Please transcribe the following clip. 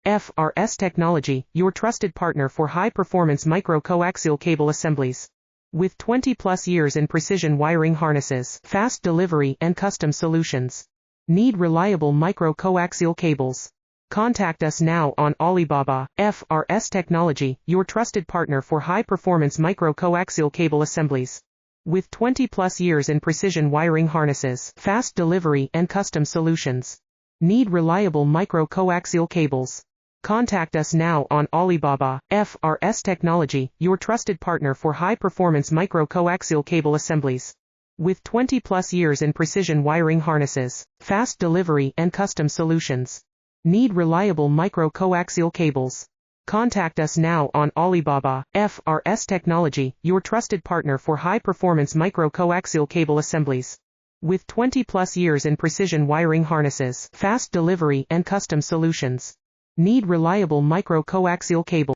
FRS Technology, your trusted partner for high-performance micro-coaxial cable assemblies. With 20-plus years in precision wiring harnesses, fast delivery, and custom solutions. Need reliable micro-coaxial cables? Contact us now on Alibaba. FRS Technology, your trusted partner for high-performance micro-coaxial cable assemblies. With 20-plus years in precision wiring harnesses, fast delivery, and custom solutions. Need reliable micro-coaxial cables? Contact us now on Alibaba. FRS Technology, your trusted partner for high-performance micro-coaxial cable assemblies. With 20-plus years in precision wiring harnesses, fast delivery, and custom solutions. Need reliable micro-coaxial cables? Contact us now on Alibaba. FRS Technology, your trusted partner for high-performance micro-coaxial cable assemblies. With 20-plus years in precision wiring harnesses, fast delivery, and custom solutions. Need reliable micro-coaxial cables?